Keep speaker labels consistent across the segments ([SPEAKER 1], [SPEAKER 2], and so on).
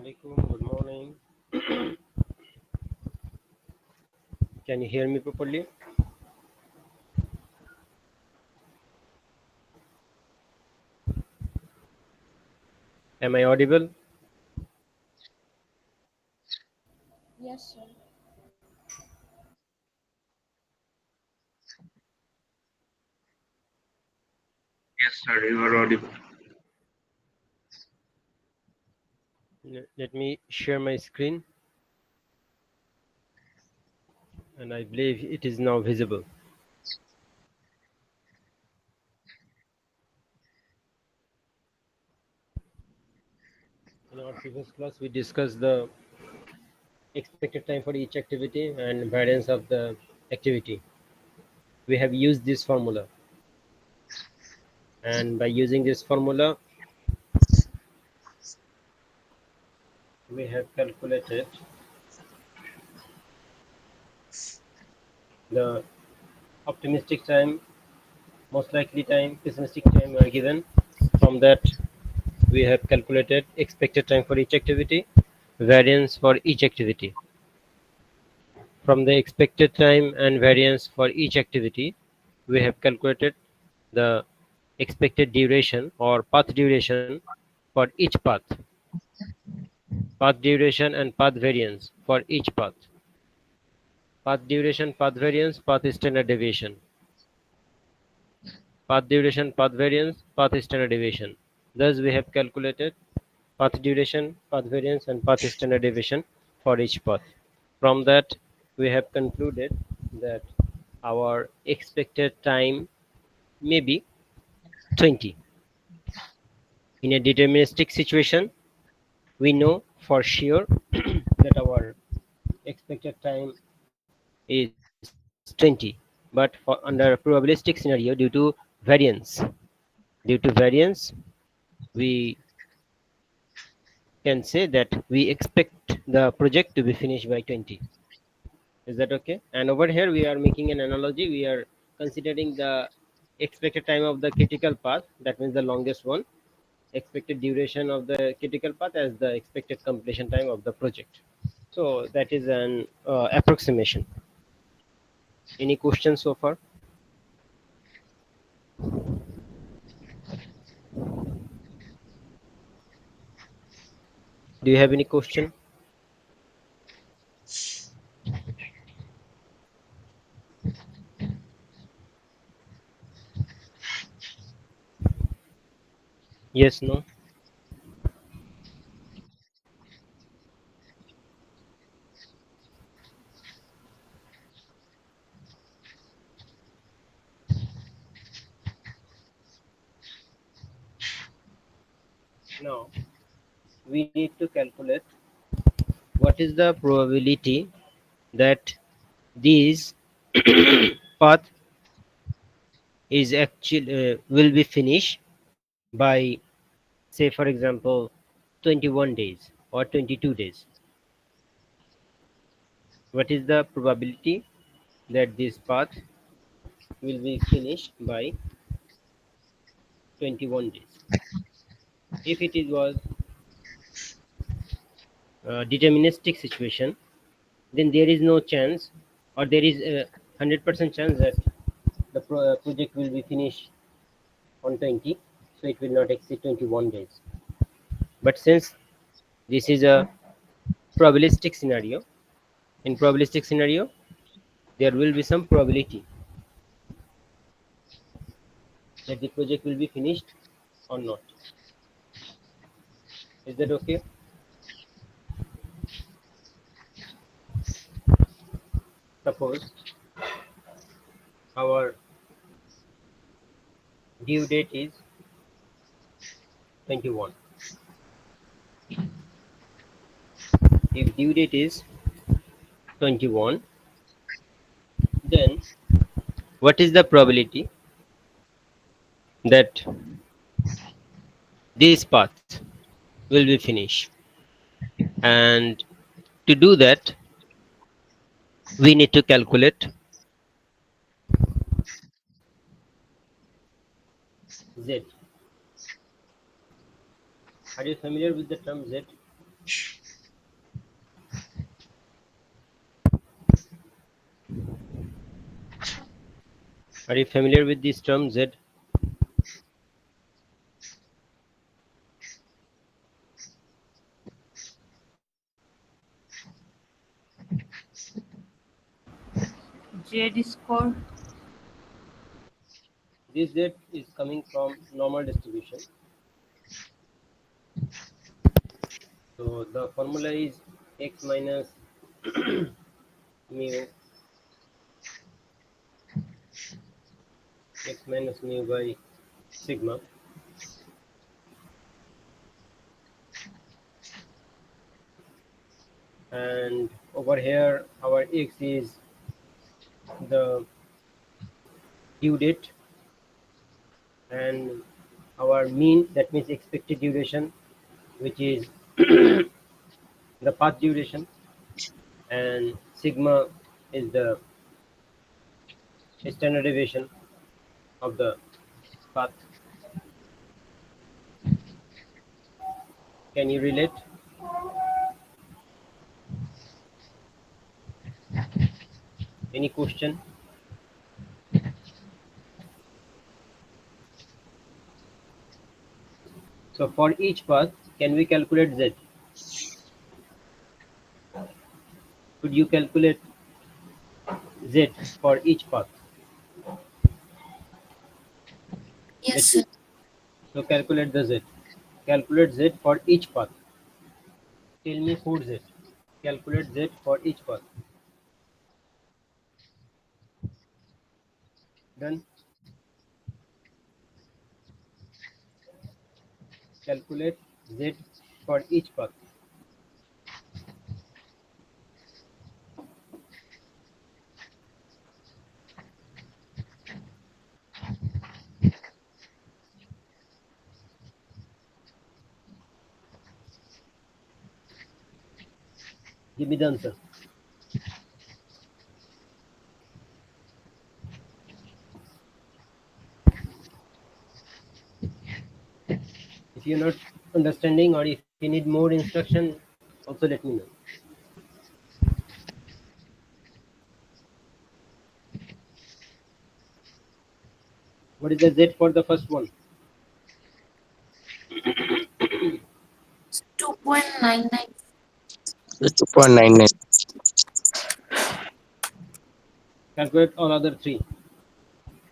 [SPEAKER 1] alaikum. Good morning. Can you hear me properly? Am I audible?
[SPEAKER 2] Yes, sir.
[SPEAKER 3] Yes, sir, you are audible.
[SPEAKER 1] Let me share my screen, and I believe it is now visible. In our previous class, we discussed the expected time for each activity and variance of the activity. We have used this formula, and by using this formula, we have calculated the optimistic time, most likely time, pessimistic time are given. From that, we have calculated expected time for each activity, variance for each activity. From the expected time and variance for each activity, we have calculated the expected duration or path duration for each path, path duration and path variance for each path, path duration, path variance, path standard deviation, path duration, path variance, path standard deviation. Thus, we have calculated path duration, path variance, and path standard deviation for each path. From that, we have concluded that our expected time may be 20. In a deterministic situation, we know for sure that our expected time is 20. But for under probabilistic scenario, due to variance, we can say that we expect the project to be finished by 20. Is that okay? And over here, we are making an analogy. We are considering the expected time of the critical path, that means the longest one, expected duration of the critical path as the expected completion time of the project. So that is an approximation. Any questions so far? Do you have any question? Yes, no? Now we need to calculate what is the probability that these path is actually will be finished by, say for example, 21 days or 22 days. What is the probability that this path will be finished by 21 days? If it is was a deterministic situation, then there is no chance, or there is a 100% chance that the project will be finished on 20, so it will not exceed 21 days. But since this is a probabilistic scenario, in probabilistic scenario there will be some probability that the project will be finished or not. Is that okay? Suppose our due date is 21. If due date is 21, then what is the probability that this path will be finished? And to do that, we need to calculate Z. Are you familiar with the term Z? Are you familiar with this term Z?
[SPEAKER 2] Z score.
[SPEAKER 1] This Z is coming from normal distribution. So the formula is x minus mu by sigma, and over here our x is the due date, and our mean, that means expected duration, which is the path duration, and sigma is the standard deviation of the path. Can you relate? Any question? So for each path, can we calculate z? Could you calculate z for each path?
[SPEAKER 2] Yes,
[SPEAKER 1] Let
[SPEAKER 2] sir.
[SPEAKER 1] So calculate the z. Calculate z for each path. Tell me for z. Calculate z for each path. Done. Calculate z for each path. Give me the answer. If you're not understanding or if you need more instruction, also let me know. What is the z for the first one?
[SPEAKER 2] 2.99.
[SPEAKER 3] 2.99.
[SPEAKER 1] Calculate all other three.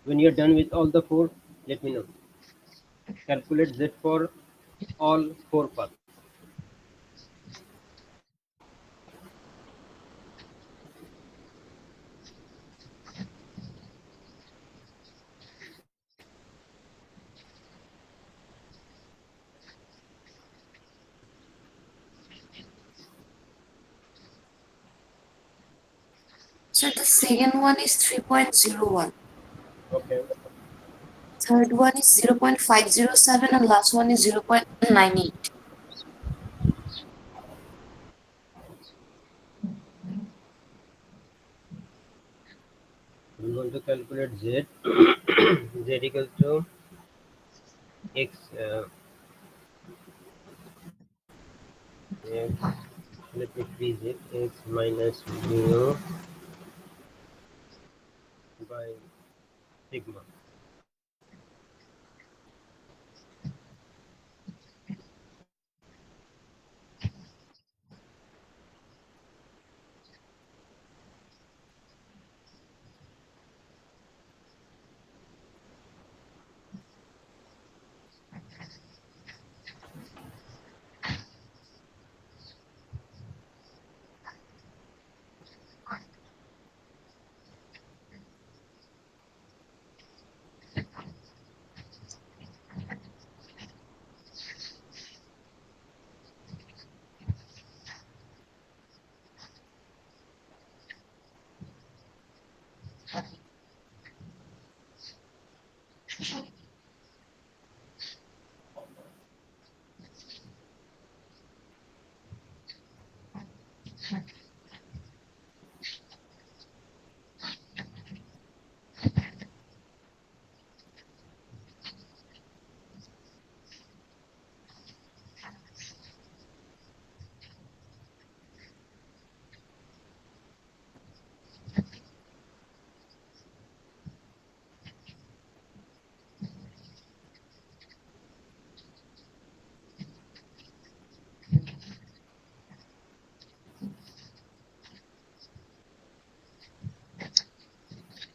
[SPEAKER 1] When you're done with all the four, let me know. Calculate z for all four paths.
[SPEAKER 2] So the second one is 3.01.
[SPEAKER 1] Okay.
[SPEAKER 2] Third one is 0.507 and last one is 0.98.
[SPEAKER 1] We want to calculate z. Z equals to x, x, let me freeze it, x minus mu by sigma.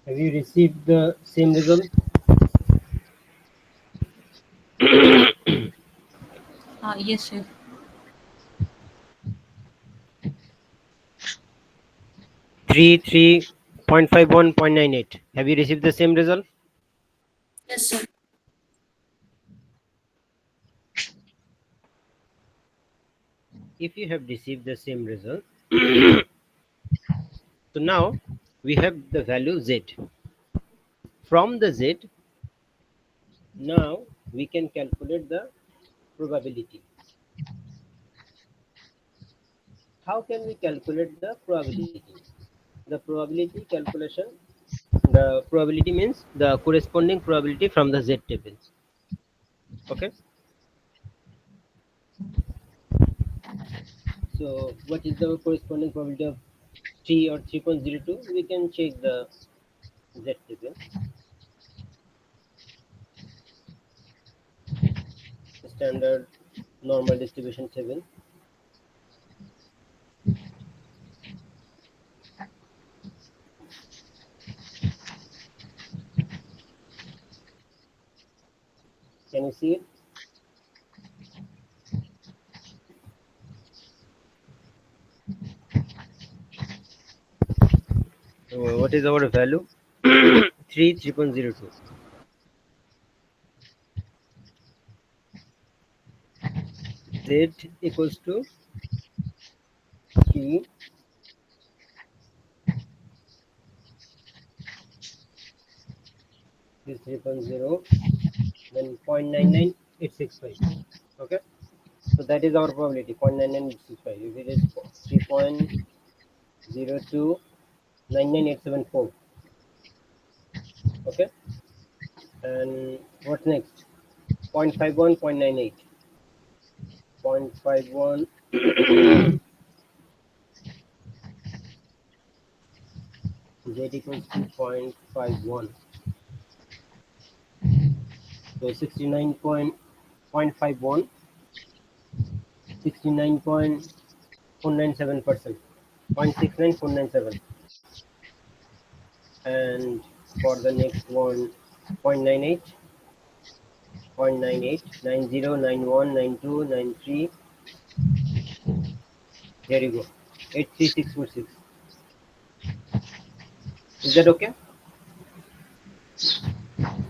[SPEAKER 1] Have you received the same result?
[SPEAKER 2] Yes, sir.
[SPEAKER 1] 33.51.98. Have you received the same result?
[SPEAKER 2] Yes, sir.
[SPEAKER 1] If you have received the same result, so now we have the value z. From the z, now we can calculate the probability. How can we calculate the probability? The probability calculation, the probability means the corresponding probability from the z table. Okay. So what is the corresponding probability of 3 or 3.02? We can check the z table. Standard normal distribution table. Can you see it? What is our value? 3.02. Z equals to 3, this 3.0, then 0.99865. Okay, so that is our probability 0.99865. If it is 3.0299874. Okay, and what's next? 0.51, 0.98, 0.51. Z equals to 0.51. So 69.51, 69.497%, 0.69497. And for the next one, 0.98, 0.98, 90, 91, 92, 93. There you go. 83646. Is that okay?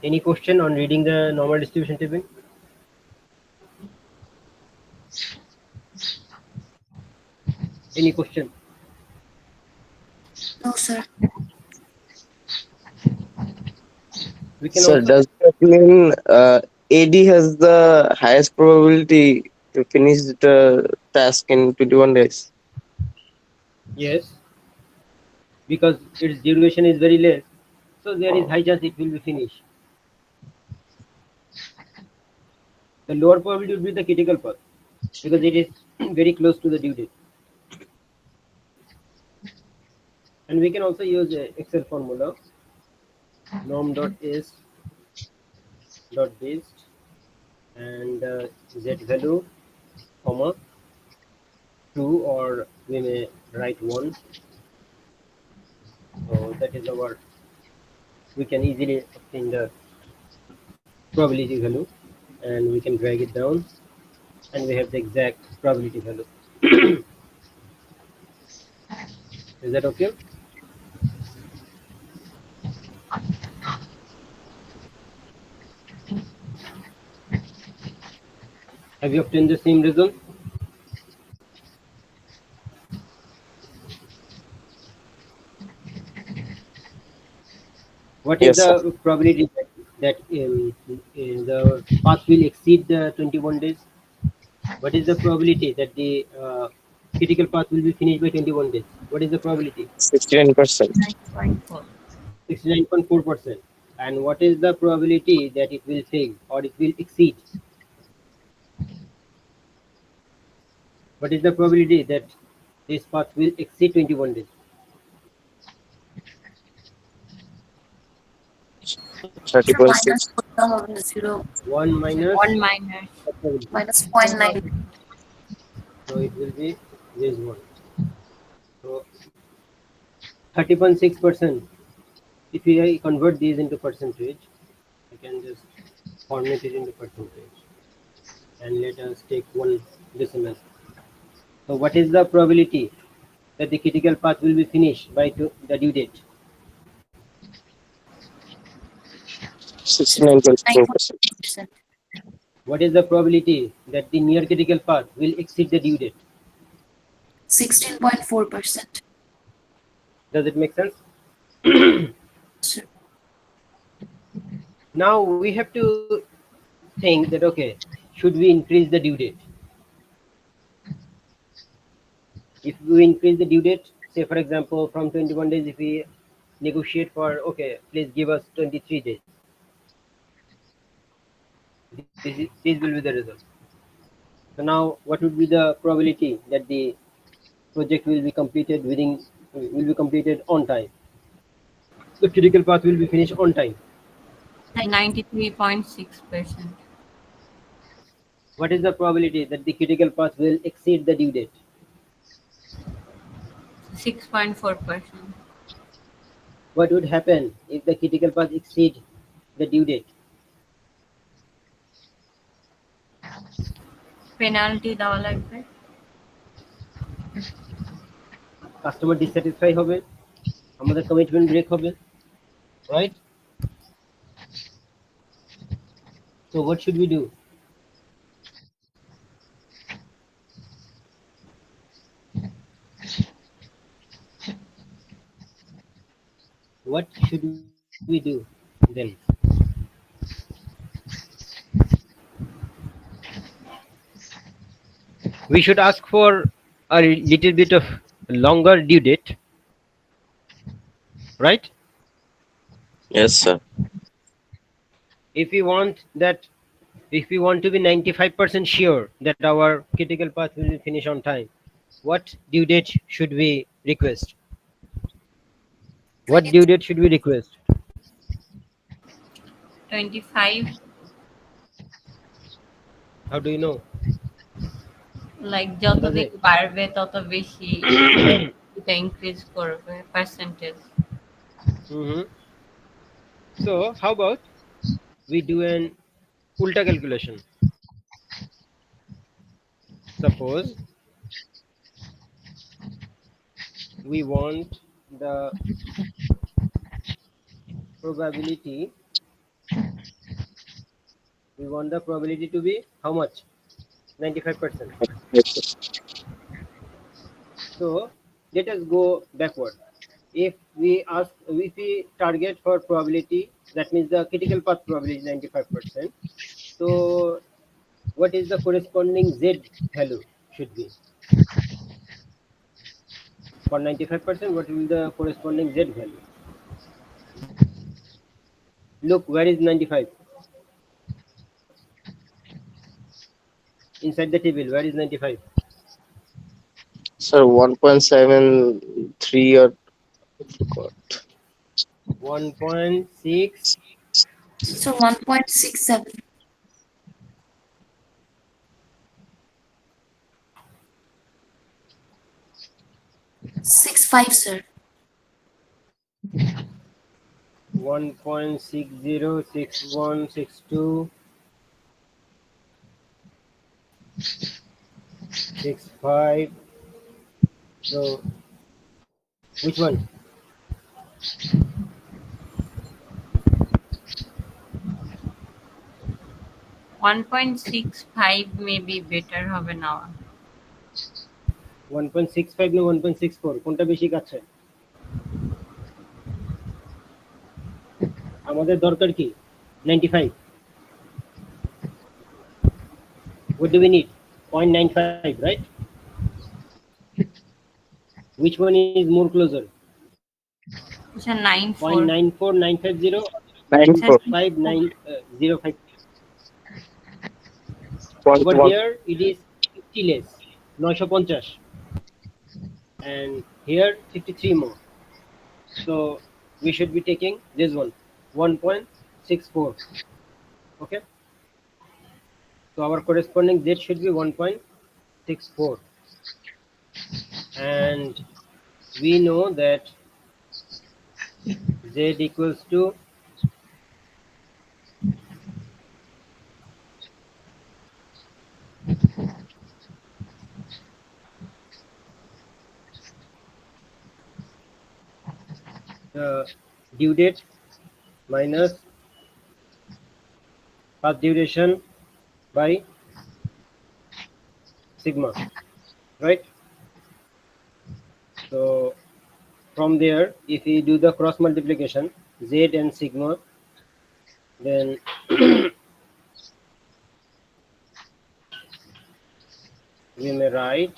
[SPEAKER 1] Any question on reading the normal distribution table? Any question?
[SPEAKER 2] No, sir.
[SPEAKER 1] We can
[SPEAKER 3] Sir,
[SPEAKER 1] also.
[SPEAKER 3] does that mean AD has the highest probability to finish the task in 21 days?
[SPEAKER 1] Yes, because its duration is very less, so there is high chance it will be finished. The lower probability would be the critical path because it is very close to the due date. And we can also use a Excel formula norm.is dot based and z value comma 2, or we may write 1. So that is our, we can easily obtain the probability value and we can drag it down and we have the exact probability value. Is that okay? Have you obtained the same result? What is
[SPEAKER 3] Yes, sir.
[SPEAKER 1] the probability that the path will exceed the 21 days? What is the probability that the critical path will be finished by 21 days? What is the probability?
[SPEAKER 3] 69%.
[SPEAKER 2] 9.4.
[SPEAKER 1] 69.4%. And what is the probability that it will fail or it will exceed? What is the probability that this path will exceed 21 days?
[SPEAKER 2] So
[SPEAKER 3] 30.6.
[SPEAKER 2] minus put down 0.
[SPEAKER 1] 1 minus
[SPEAKER 2] 1 minus.
[SPEAKER 1] the probability.
[SPEAKER 2] Minus 0.9.
[SPEAKER 1] So it will be this one. So 30.6%. If we convert these into percentage, we can just format it into percentage, and let us take one decimal. So what is the probability that the critical path will be finished by the due date?
[SPEAKER 3] 69.4%.
[SPEAKER 2] 9.8%.
[SPEAKER 1] What is the probability that the near critical path will exceed the due date?
[SPEAKER 2] 16.4%.
[SPEAKER 1] Does it make sense?
[SPEAKER 2] Sir.
[SPEAKER 1] Now we have to think that, okay, should we increase the due date? If we increase the due date, say for example from 21 days, if we negotiate for, okay, please give us 23 days, this will be the result. So now what would be the probability that the project will be completed on time? The critical path will be finished on time.
[SPEAKER 4] 93.6%.
[SPEAKER 1] What is the probability that the critical path will exceed the due date?
[SPEAKER 4] 6.4%.
[SPEAKER 1] What would happen if the critical path exceed the due date?
[SPEAKER 4] Penalty দেওয়া লাগবে।
[SPEAKER 1] Customer ডিসস্যাটিসফাই হবে, আমাদের commitment break হবে, right? So what should we do? What should we do then? We should ask for a little bit of longer due date, right?
[SPEAKER 3] Yes, sir.
[SPEAKER 1] If we want that, if we want to be 95% sure that our critical path will be finished on time, what due date should we request? What
[SPEAKER 2] 23.
[SPEAKER 1] due date should we request?
[SPEAKER 4] 25,
[SPEAKER 1] How do you know?
[SPEAKER 4] Like যত
[SPEAKER 1] Does
[SPEAKER 4] দিন
[SPEAKER 1] it?
[SPEAKER 4] বাড়বে তত বেশি এটা increase করবে percentage.
[SPEAKER 1] Hmm. So how about we do an ulta calculation? Suppose we want the probability, we want the probability to be how much? 95%.
[SPEAKER 3] Yes,
[SPEAKER 1] So let us go backward. If we target for probability, that means the critical path probability is 95%. So what is the corresponding Z value should be? For 95%, what will the corresponding Z value? Look, where is 95? Inside the table, where is 95?
[SPEAKER 3] sir. 1.73 or I forgot.
[SPEAKER 1] 1.6.
[SPEAKER 2] So 1.67. 65, sir.
[SPEAKER 1] 1.60, 61, 62, 65. So which one?
[SPEAKER 4] 1.65 maybe better হবে না।
[SPEAKER 1] 1.65 না 1.64 কোনটা বেশি কাছে? আমাদের দরকার কি? 95. What do we need? 0.95, right? Which one is more closer?
[SPEAKER 4] আচ্ছা 94
[SPEAKER 1] 0.94, 950,
[SPEAKER 4] আচ্ছা
[SPEAKER 3] 94.
[SPEAKER 1] 0.5905.
[SPEAKER 3] Point
[SPEAKER 1] Over
[SPEAKER 3] one.
[SPEAKER 1] here it is 50 less, 950, and here 53 more. So we should be taking this one, 1.64. Okay, so our corresponding Z should be 1.64, and we know that Z Z equals to the due date minus path duration by sigma, right? So from there, if we do the cross multiplication, Z and sigma, then we may write,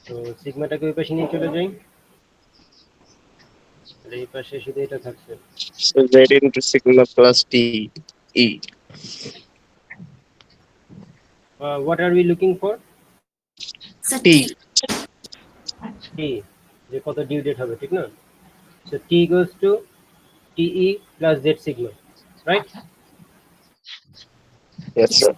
[SPEAKER 1] তো সিগমাটাকে ওই পাশে নিয়ে চলে যাই, আর এই পাশে শুধু এটা থাকছে।
[SPEAKER 3] So Z into sigma plus T E.
[SPEAKER 1] What are we looking for?
[SPEAKER 2] Sir,
[SPEAKER 3] T.
[SPEAKER 2] T.
[SPEAKER 1] T, যে কত ডিউ ডেট হবে, ঠিক না? So T equals to TE plus Z sigma, right?
[SPEAKER 3] Yes,
[SPEAKER 2] Yes.
[SPEAKER 3] sir.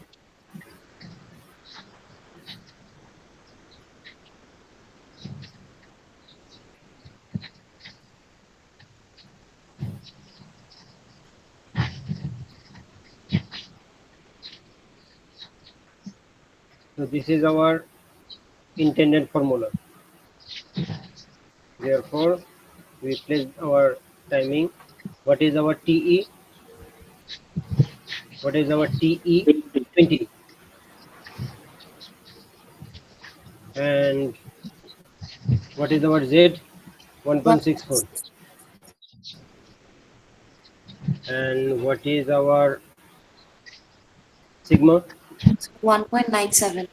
[SPEAKER 1] So this is our intended formula. Therefore, we place our timing. What is our TE? What is our TE? 20. And what is our Z? 1.64. And what is our sigma?
[SPEAKER 2] 1.97.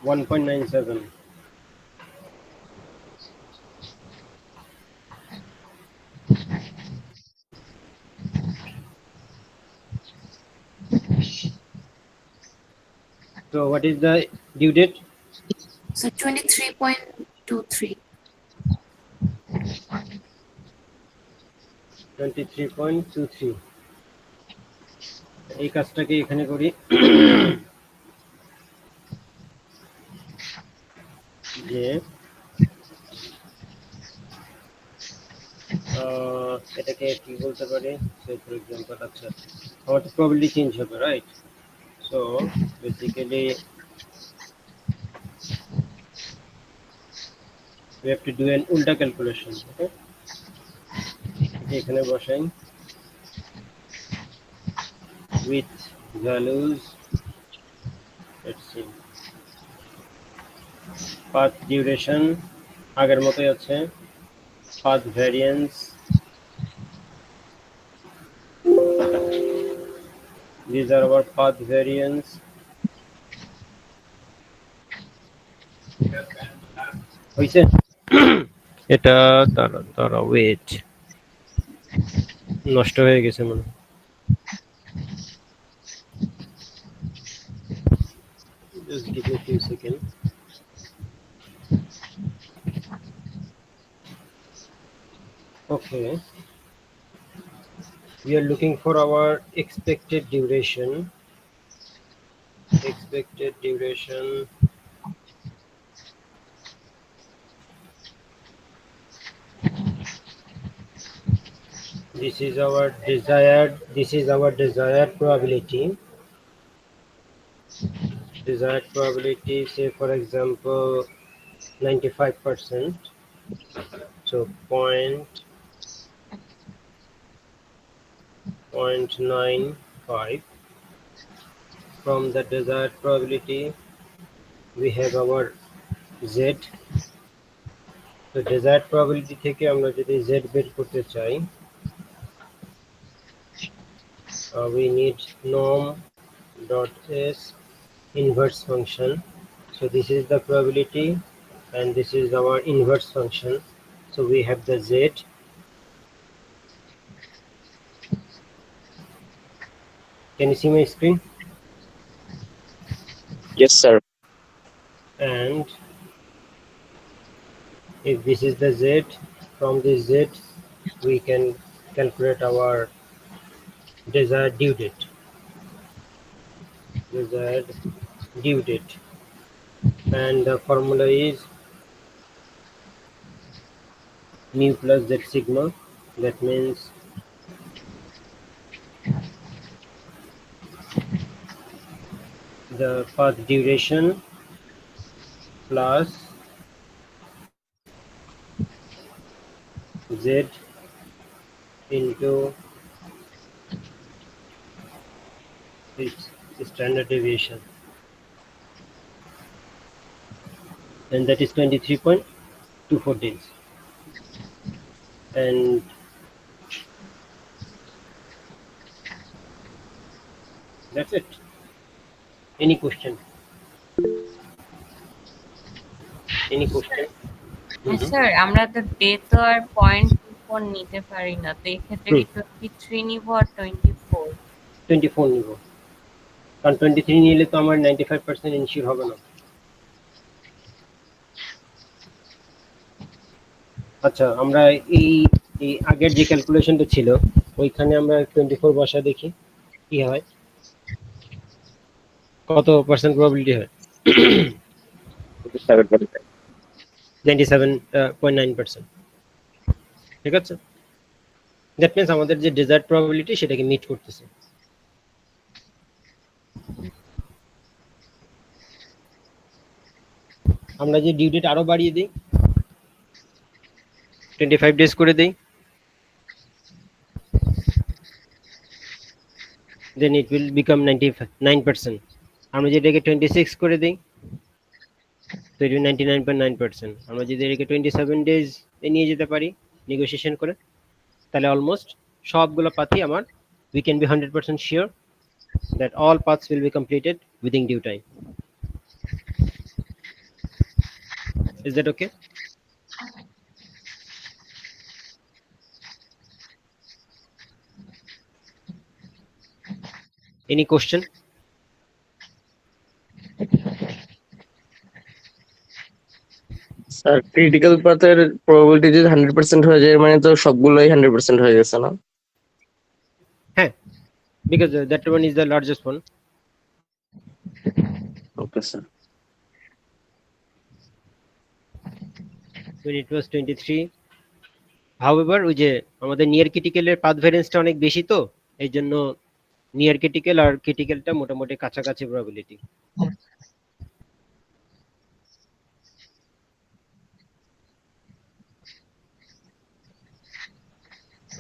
[SPEAKER 1] 1.97. So what is the due date?
[SPEAKER 2] So 23.23.
[SPEAKER 1] 23.23. এই কাজটাকে এখানে করি, যে এটাকে কি বলতে পারি, সে for example, আচ্ছা আমার তো প্রবাবিলিটি চেঞ্জ হবে, right? So basically we have to do an ulta calculation. Okay, এখানে বসাই with values, let's see, path duration আগের মতোই আছে, path variance, these are our path variance, হইছে? এটা তারা তারা ওয়েট নষ্ট হয়ে গেছে মনে হয়। Just give me a few seconds. Okay, we are looking for our expected duration. Expected duration, this is our desired probability. Desired probability, say for example 95%, so 0.95. From the desired probability we have our z. So desired probability থেকে আমরা যদি z বের করতে চাই, we need norm dot s inverse function. So this is the probability and this is our inverse function. So we have the z. Can you see my screen?
[SPEAKER 3] Yes, sir.
[SPEAKER 1] And if this is the z, from this z we can calculate our desired due date. Desired due date. and the formula is mu plus z sigma. That means the path duration plus z into its standard deviation, and that is 23.24 days. And that's it. Any question? Any question? Mm-hmm.
[SPEAKER 4] Sir আমরা তো day তো আর 0.24 নিতে পারি না, তো এক্ষেত্রে কি
[SPEAKER 1] হুম
[SPEAKER 4] 23 নিব আর 24?
[SPEAKER 1] 24 নিব, কারণ 23 নিলে তো আমার 95% ইনশিওর হবে না। আচ্ছা, আমরা এই এই আগের যে ক্যালকুলেশনটা ছিল ওইখানে আমরা 24 বসা দেখি কি হয়, কত পার্সেন্ট প্রবাবিলিটি হয়।
[SPEAKER 3] 7.5.
[SPEAKER 1] 97.9%। ঠিক আছে, দ্যাট মিন্স আমাদের যে ডিজায়ার্ড প্রবাবিলিটি সেটাকে মিট করতেছে। আমরা যে ডিউ ডেট আরো বাড়িয়ে দিই, 25 ডেজ করে দেই, then it will become 99%। আমরা যদি এটাকে 26 করে দেই তো এটা 99.9%। আমরা যদি এটাকে 27 ডেজ এ নিয়ে যেতে পারি নেগোসিয়েশন করে, তাহলে অলমোস্ট সবগুলো পাথই আমার we can be 100% sure that all paths will be completed within due time. Is that okay? Any question?
[SPEAKER 3] Sir critical পাথের প্রবাবিলিটি যদি 100% হয়ে যায় মানে তো সবগুলোই 100% হয়ে গেছে না?
[SPEAKER 1] হ্যাঁ, because that one is the largest one.
[SPEAKER 3] Okay sir.
[SPEAKER 1] When it was 23, however ওই যে আমাদের নিয়ার ক্রিটিক্যালের পাথ ভ্যারিয়েন্সটা অনেক বেশি, তো এই জন্য নিয়ার ক্রিটিক্যাল আর ক্রিটিক্যালটা মোটামুটি কাছাকাছি probability.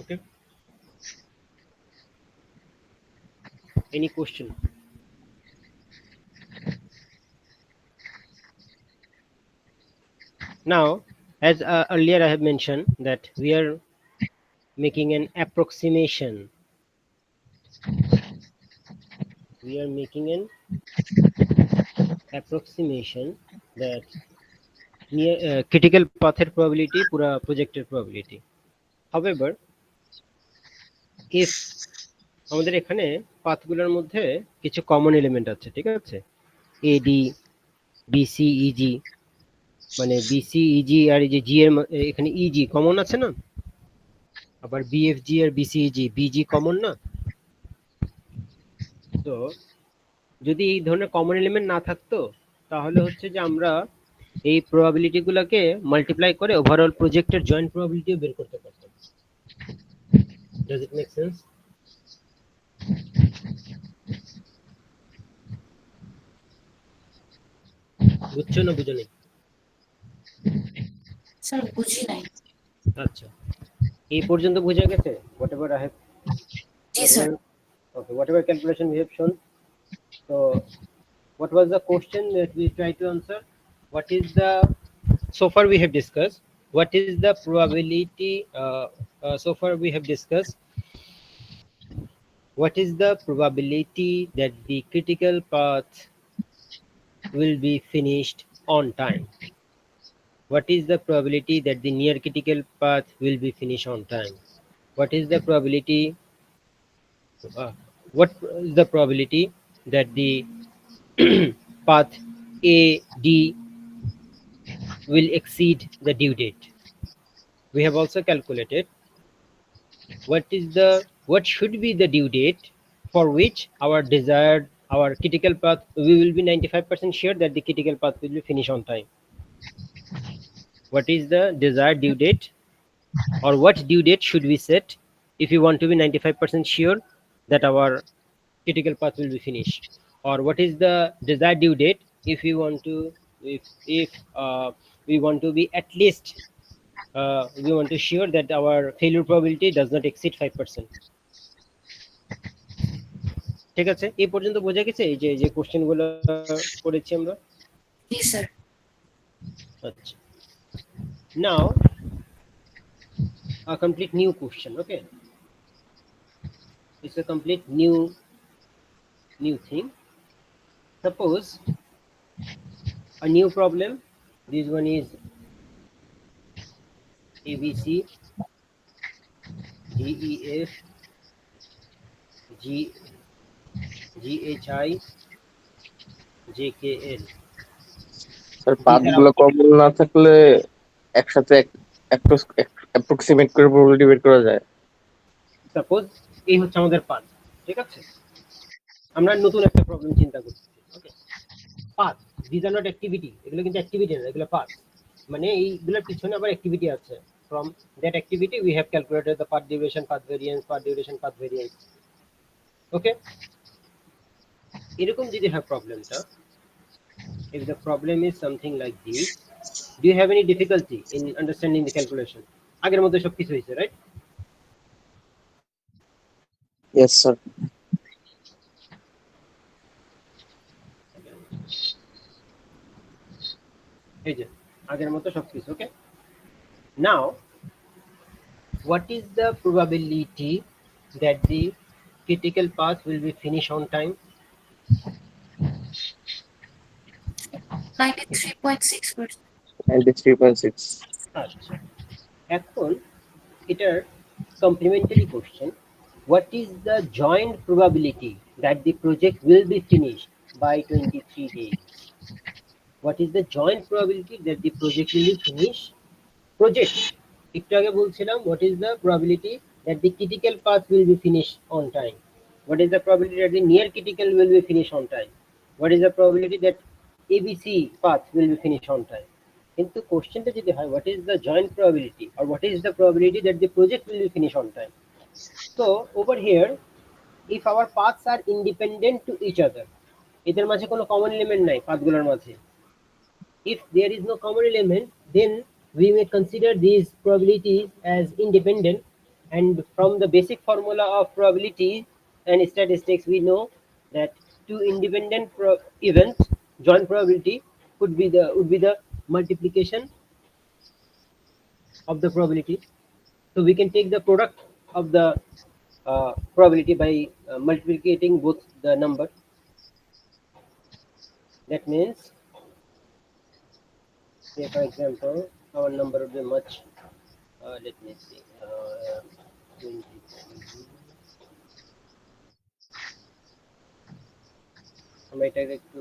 [SPEAKER 1] Okay, any question? Now, as earlier I have mentioned that we are making an approximation. We are making an approximation that near critical path probability pura projected probability. However, if আমাদের এখানে পাথগুলোর মধ্যে কিছু common element আছে, ঠিক আছে, এডি BC easy, মানে BC easy আর এই যে জি এর এখানে ইজি কমন আছে না, আবার বিএফজি আর বিসিজি বিজি কমন না। তো যদি এই ধরনের কমন এলিমেন্ট না থাকতো তাহলে হচ্ছে যে আমরা এই প্রবাবিলিটি গুলোকে মাল্টিপ্লাই করে ওভারঅল প্রজেক্টের জয়েন্ট প্রবাবিলিটিও বের করতে পারতাম। Does it make sense? বুঝছো না বুঝো নাই?
[SPEAKER 2] স্যার বুঝি নাই।
[SPEAKER 1] আচ্ছা, এই পর্যন্ত বুঝে গেছে? whatever I have
[SPEAKER 2] G sir.
[SPEAKER 1] whatever calculation we have shown. So what was the question that we try to answer? What is the, so far we have discussed what is the probability, so far we have discussed what is the probability that the critical path will be finished on time. What is the probability that the near critical path will be finished on time? What is the probability, what is the probability that the path A D will exceed the due date? We have also calculated what should be the due date for which our desired our critical path, we will be 95% sure that the critical path will be finished on time. What is the desired due date, or what due date should we set if we want to be 95% sure that our critical path will be finished? Or what is the desired due date if we want to, if we want to be at least, we want to sure that our failure probability does not exceed 5%? ঠিক আছে, এই পর্যন্ত বোঝা গেছে এই যে যে question গুলো করেছি আমরা?
[SPEAKER 2] Yes, sir.
[SPEAKER 1] আচ্ছা, now a complete new question. Okay, it's a complete new thing. Suppose a new problem. This one is ABC, DEF, G, GHI, JKL.
[SPEAKER 3] Sir
[SPEAKER 1] These are
[SPEAKER 3] পাথগুলো কমন না থাকলে একসাথে অ্যাপ্রক্সিমেট করে probability বের করা যায়।
[SPEAKER 1] Suppose এই হচ্ছে আমাদের পাথ, ঠিক আছে? আমরা নতুন একটা প্রবলেম চিন্তা করছি। Okay, path, this are not activity, এগুলো কিন্তু অ্যাক্টিভিটি না, এগুলো পাথ। মানে এইগুলোর পিছনে আবার অ্যাক্টিভিটি আছে। From that activity we have calculated the path duration, path variance, path duration, path variance. Okay, এরকম যদি হয় প্রবলেমটা, if the problem is something like this, do you have any difficulty in understanding the calculation? আগের মধ্যে সবকিছু হয়েছে, right?
[SPEAKER 3] Yes sir.
[SPEAKER 1] এই যে আগের মতো সবকিছু। ওকে, now what is the probability that the critical path will be finished on time?
[SPEAKER 2] 93.6%.
[SPEAKER 3] 93.6।
[SPEAKER 1] আচ্ছা, এখন এটার complementary question, what is the joint probability that the project will be finished by 23 days? What is the joint probability that the project will be finished? Project, একটু আগে বলছিলাম what is the probability that the critical path will be finished on time? What is the probability that the near critical will be finished on time? What is the probability that ABC path will be finished on time? কিন্তু কোশ্চেনটা যদি হয় what is the joint probability or what is the probability that the project will be finished on time? So over here, if our paths are independent to each other, এদের মাঝে কোনো common element নাই পাথগুলোর মাঝে, if there is no common element, then we may consider these probabilities as independent, and from the basic formula of probability and statistics we know that two independent events joint probability would be the multiplication of the probability. So we can take the product of the probability by multiplicating both the number. That means, say for example, our number would be much, let me see, 23, আমরা এটাকে একটু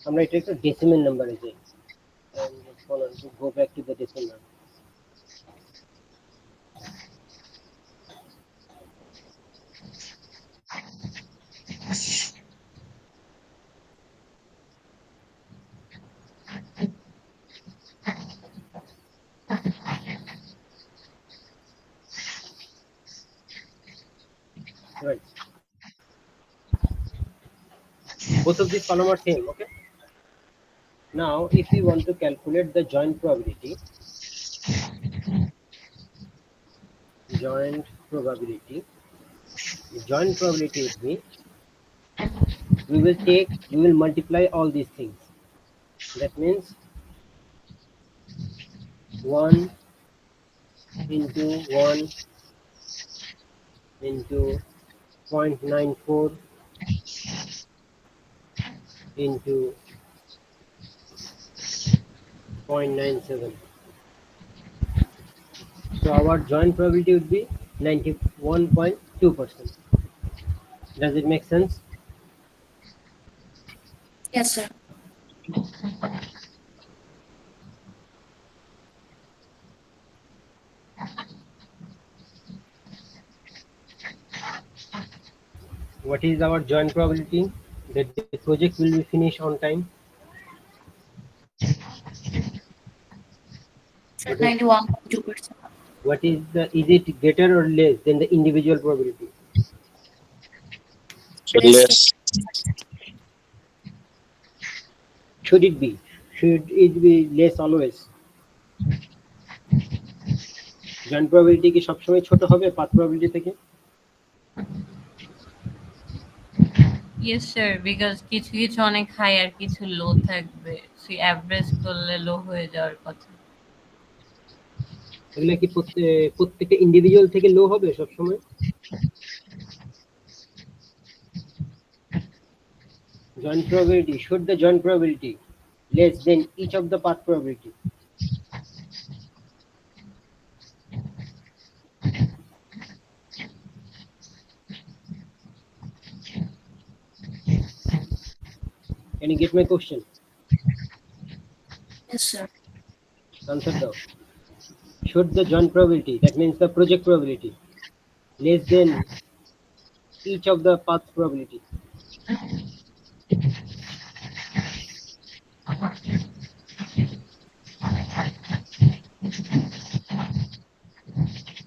[SPEAKER 1] আমরা এটা একটু decimal নাম্বারে যাই, and just want to go back to the decimal. Right, both of these column are same. Okay, now if we want to calculate the joint probability, joint probability joint probability would be, we will multiply all these things. That means 1 into 1 into 0.94 into 0.97. So our joint probability would be 91.2%. Does it make sense?
[SPEAKER 2] Yes, sir.
[SPEAKER 1] What is our joint probability that the project will be finished on time?
[SPEAKER 2] Sir, 91.2%.
[SPEAKER 1] What is it greater or less than the individual probability?
[SPEAKER 2] Less than.
[SPEAKER 3] less.
[SPEAKER 1] Should it be? Should it be less always? Joint probability কি সবসময় ছোট হবে path probability থেকে?
[SPEAKER 4] Yes sir, because কিছু কিছু অনেক high আর কিছু লো থাকবে, সো অ্যাভারেজ করলে লো হয়ে যাওয়ার কথা।
[SPEAKER 1] এগুলো কি প্রত্যেকটা ইন্ডিভিজুয়াল থেকে লো হবে সবসময়? Joint probability, should the joint probability less than each of the path probability? Can you get my question?
[SPEAKER 2] Yes, sir.
[SPEAKER 1] Answer now. Should the joint probability, that means the project probability, less than each of the path probability?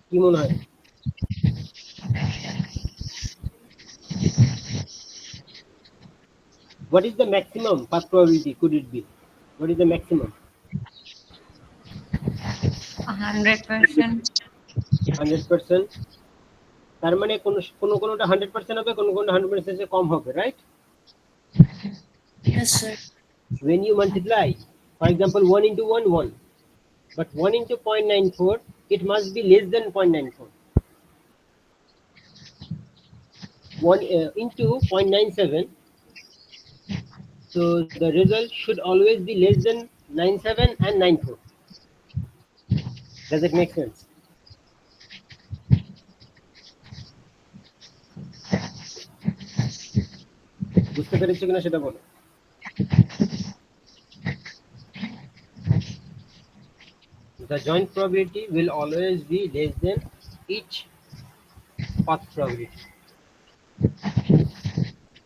[SPEAKER 1] কি মনে হয়? What is the maximum path probability could it be? What is the maximum?
[SPEAKER 4] 100%।
[SPEAKER 1] 100%. তার মানে কোনটা 100% হবে, কোনটা 100% এর কম হবে, right?
[SPEAKER 2] Yes, sir.
[SPEAKER 1] When you multiply, for example, 1 into 1, 1. But 1 into 0.94, it must be less than 0.94. 1 into 0.97. So the result should always be less than 97 and 94. Does it make sense? বুঝতে পেরেছো কিনা সেটা বলো। The joint probability will always be less than each path probability.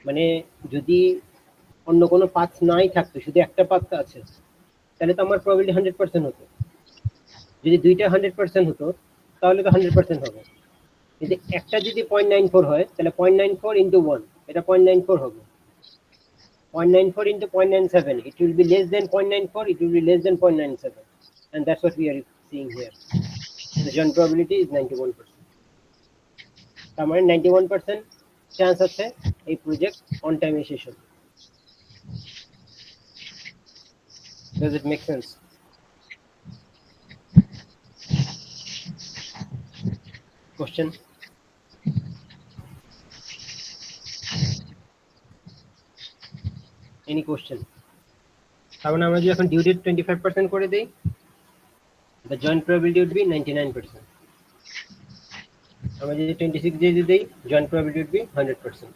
[SPEAKER 1] মানে যদি অন্য কোনো path নাই থাকতো, শুধু একটা পাথ আছে, তাহলে তো আমার প্রবাবিলিটি 100% হতো। যদি দুইটা 100% হতো তাহলে তো 100% হবে। যদি একটা যদি 0.94 হয় তাহলে 0.94 into 1, এটা 0.94 হবে। 0.94 into 0.97, it will be less than 0.94, it will be less than 0.97, and that's what we are seeing here. The joint probability is 91%. তার মানে 91% চান্স আছে এই প্রজেক্ট অন টাইমে শেষ হবে। Does it make sense? Question? Any question? তার মানে আমরা যদি এখন ডিউ ডেট 25% করে দেই, the joint probability would be 99%. আমরা যদি 26 দিয়ে দেই, joint probability would be 100%.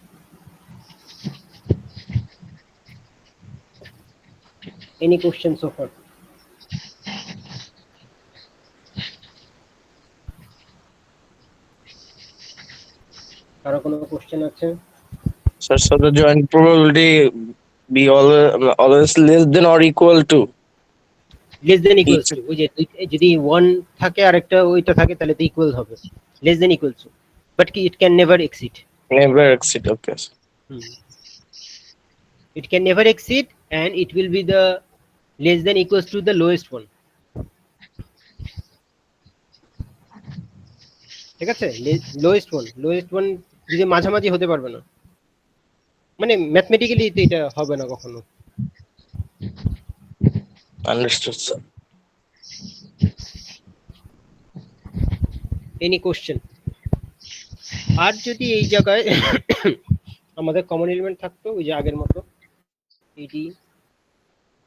[SPEAKER 1] Any question so far? কারো কোনো কোশ্চেন আছে?
[SPEAKER 3] So the joint probability be always less than or equal to
[SPEAKER 1] less than equals
[SPEAKER 3] each.
[SPEAKER 1] to, ওই যে যদি 1 থাকে আর একটা ওইটা থাকে তাহলে তো ইকুয়াল হবে, less than equals to, but it can never exceed.
[SPEAKER 3] Never exceed. Okay.
[SPEAKER 1] It can never exceed, and it will be the less than equals to the lowest one. ঠিক আছে, lowest one যদি মাঝামাঝি হতে পারবে না, মানে mathematically তো এটা হবে না কখনো।
[SPEAKER 3] Understood, sir.
[SPEAKER 1] Any question? আর যদি এই জায়গায় আমাদের কমন এলিমেন্ট থাকতো ওই যে আগের মতো এডি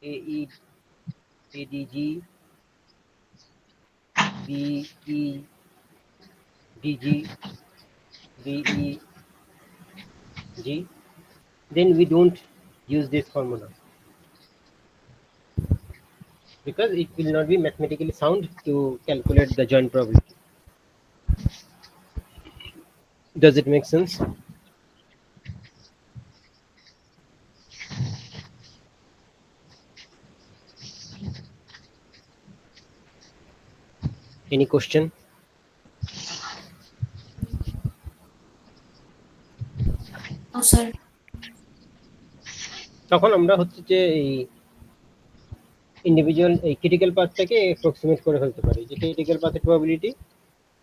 [SPEAKER 1] এই ADG BE DG BE G, then we don't use this formula because it will not be mathematically sound to calculate the joint probability. Does it make sense? Any question?
[SPEAKER 2] No, sir.
[SPEAKER 1] তখন আমরা হচ্ছে যে এই individual এই critical পাথটাকে approximate করে ফেলতে পারি যে ক্রিটিক্যাল পাথের প্রবাবিলিটি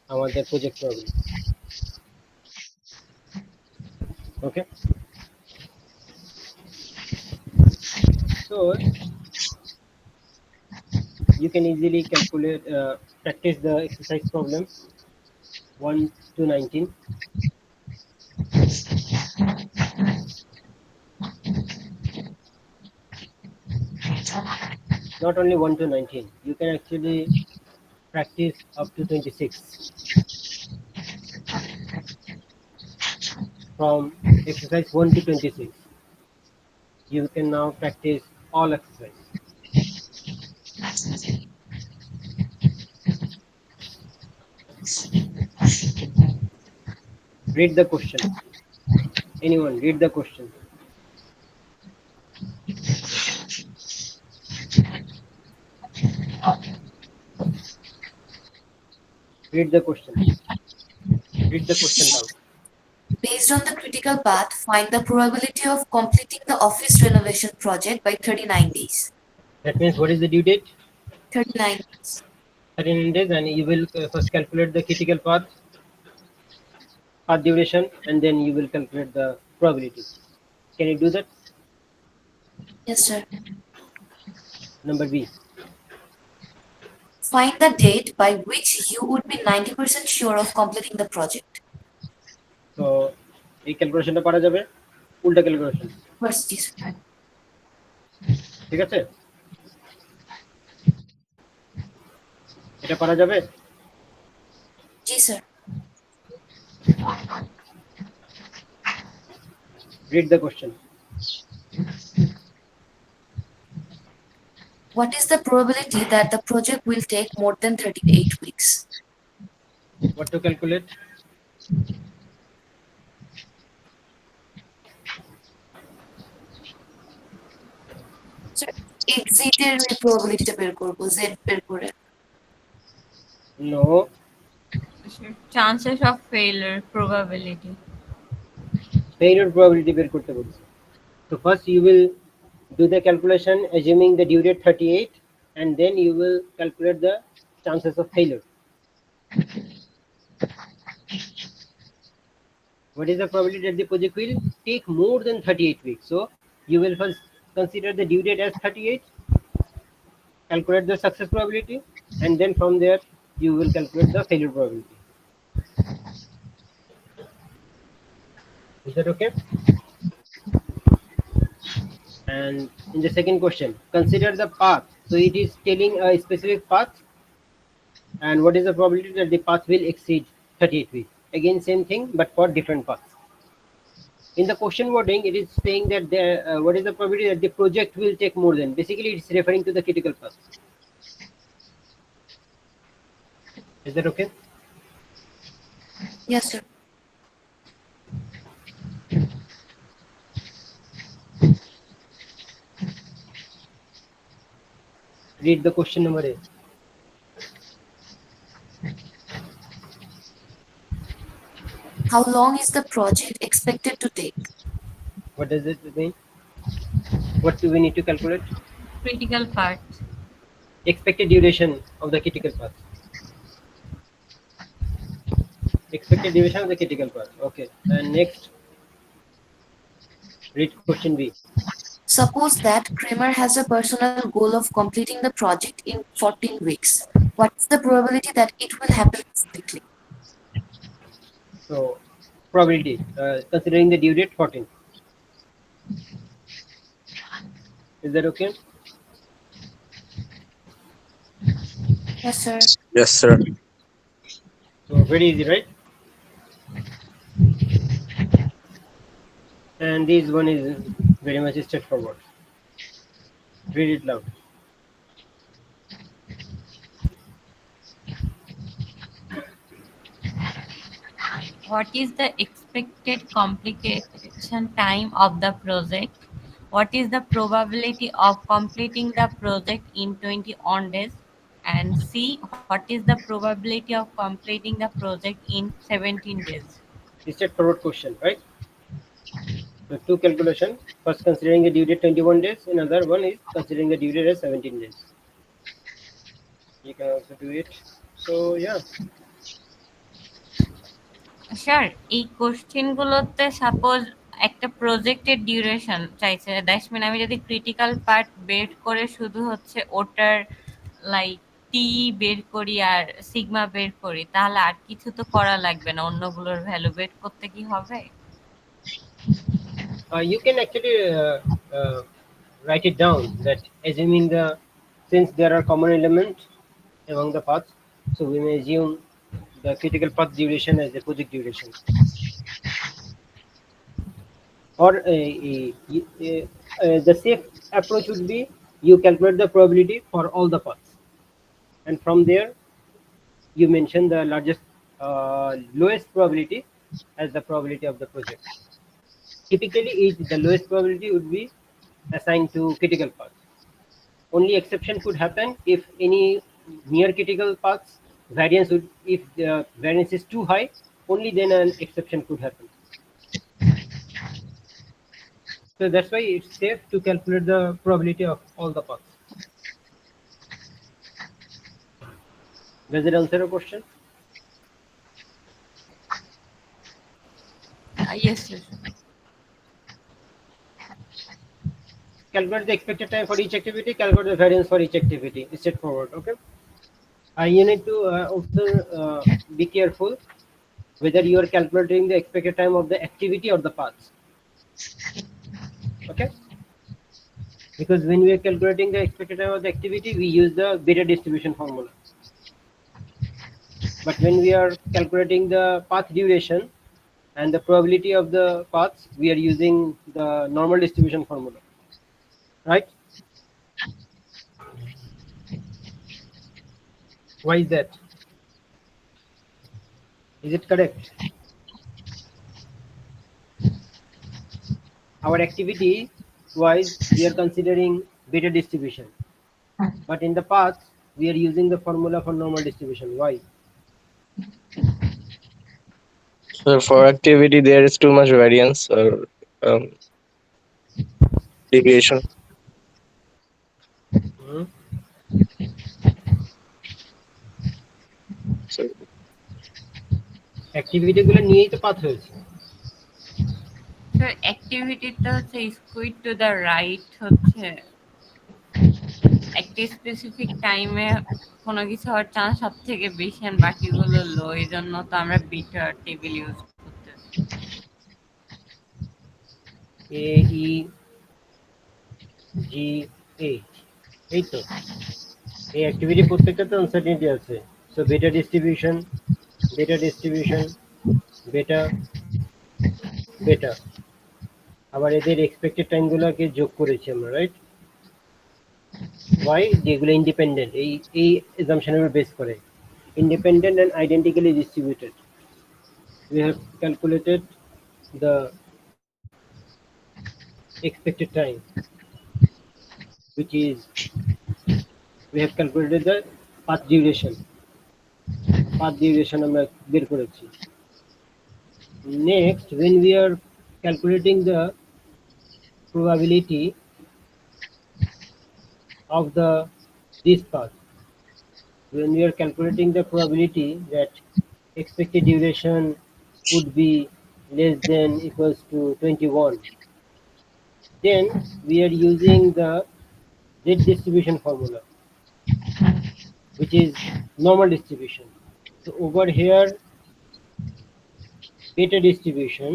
[SPEAKER 1] আমাদের project probability okay so you can easily calculate practice the exercise problem 1 to 19. Not only 1 to 19, you can actually practice up to 26 from exercise 1 to 26. You can now practice all exercise. Read the question. Anyone read the question. Read the question. Read the question down.
[SPEAKER 2] Based on the critical path, find the probability of completing the office renovation project by 39 days.
[SPEAKER 1] That means what is the due date?
[SPEAKER 2] 39 days.
[SPEAKER 1] 39 days, and you will first calculate the critical path duration, and then you will calculate the probability. Can you do that?
[SPEAKER 2] Yes, sir.
[SPEAKER 1] Number B.
[SPEAKER 2] Find the date by which you would be 90% sure of completing the project.
[SPEAKER 1] So এই ক্যালকুলেশনটা পারা যাবে উল্টা calculation
[SPEAKER 2] First, yes, sir.
[SPEAKER 1] ঠিক আছে এটা পারা যাবে
[SPEAKER 2] Yes, sir.
[SPEAKER 1] read the question
[SPEAKER 2] What is the probability that the project will take more than 38 weeks?
[SPEAKER 1] what to calculate
[SPEAKER 2] Sir, exit-এর ওই probability-টা বের করবো, Z বের করে।
[SPEAKER 1] no
[SPEAKER 4] Chances of failure, probability.
[SPEAKER 1] failure probability বের করতে বলছি so first you will do the calculation assuming the due date 38 and then you will calculate the chances of failure what is the probability that the project will take more than 38 weeks so you will first consider the due date as 38 calculate the success probability and then from there you will calculate the failure probability is that okay and in the second question consider the path so it is telling a specific path and what is the probability that the path will exceed 38 weeks again same thing but for different paths in the question wording it is saying that the what is the probability that the project will take more than basically it's referring to the critical path is that okay
[SPEAKER 2] Yes, sir.
[SPEAKER 1] read the question number A
[SPEAKER 2] How long is the project expected to take?
[SPEAKER 1] what does it mean what do we need to calculate
[SPEAKER 4] Critical part.
[SPEAKER 1] expected duration of the critical path expected duration of the critical path okay and next read question B
[SPEAKER 2] Suppose that Kramer has a personal goal of completing the project in 14 weeks. What is the probability that it will happen quickly?
[SPEAKER 1] so probability, considering the due date 14. Is that okay?
[SPEAKER 2] Yes, sir.
[SPEAKER 3] Yes, sir.
[SPEAKER 1] So very easy, right? And this one is very much straightforward. Read it loud.
[SPEAKER 4] What is the expected completion time of the project? What is the probability of completing the project in 21 days? And C, what is the probability of completing the project in 17 days?
[SPEAKER 1] Straightforward question, right? So two calculation. First, considering the due date 21 days. Another one is considering the due date as 17 days. You can also do it. So yeah,
[SPEAKER 4] sir এই কোশ্চেনগুলোতে suppose একটা প্রজেক্টের duration চাইছে, that's mean আমি যদি critical part বের করে শুধু হচ্ছে ওটার লাইক টি বের করি আর সিগমা বের করি, তাহলে আর কিছু তো করা লাগবে না, অন্যগুলোর ভ্যালু বের করতে কি হবে?
[SPEAKER 1] you can actually write it down that assuming the since there are common elements among the paths, so we may assume the critical path duration as the project duration. Or the safe approach would be you calculate the probability for all the paths, and from there you mention the largest lowest probability as the probability of the project. Typically, the lowest probability would be assigned to critical path. Only exception could happen if any near critical paths variance would, if the variance is too high, only then an exception could happen. So that's why it's safe to calculate the probability of all the paths. Does it answer your question?
[SPEAKER 4] Yes sir.
[SPEAKER 1] Calculate the expected time for each activity, calculate the variance for each activity. It's straightforward, okay? You need to also be careful whether you are calculating the expected time of the activity or the paths. Okay? Because when we are calculating the expected time of the activity, we use the beta distribution formula. But when we are calculating the path duration and the probability of the paths, we are using the normal distribution formula. Right? Why is that? Is it correct? Our activity wise, we are considering beta distribution. But in the paths, we are using the formula for normal distribution. Why?
[SPEAKER 3] So for activity, there is too much variance or um, deviation.
[SPEAKER 1] Hmm?
[SPEAKER 3] So
[SPEAKER 1] activity গুলো নিয়েই তো path হয়েছে।
[SPEAKER 4] Sir অ্যাক্টিভিটিটা হচ্ছে squid to the right হচ্ছে একটা specific টাইমে কোনো কিছু হওয়ার চান্স সব থেকে বেশি আর বাকিগুলো লো, এই জন্য তো আমরা বিটার টেবিল ইউজ করতেছি।
[SPEAKER 1] এ ই জি এইচ, এই তো এই অ্যাক্টিভিটি প্রত্যেকটা তো আনসার্টিনিটি আছে। সো বেটা ডিস্ট্রিবিউশন, বেটা ডিস্ট্রিবিউশন, বেটা, বেটা, আবার এদের এক্সপেক্টেড টাইমগুলোকে যোগ করেছি আমরা, রাইট? ওয়াই? যেগুলো ইন্ডিপেন্ডেন্ট, এই এজাম্পশনের উপর বেস করে independent and identically distributed. We have calculated the expected time, which is we have calculated the path duration. Path duration আমরা বের করেছি। Next, when we are calculating the probability of the this path, when we are calculating the probability that expected duration would be less than equals to 21, then we are using the Z distribution formula, which is normal distribution. So over here beta distribution,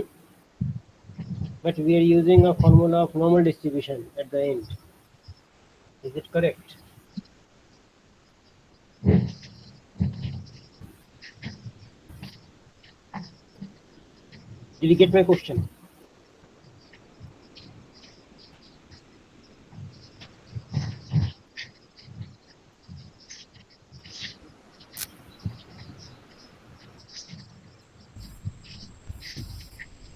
[SPEAKER 1] but we are using a formula of normal distribution at the end. Is it correct? Did you get my question?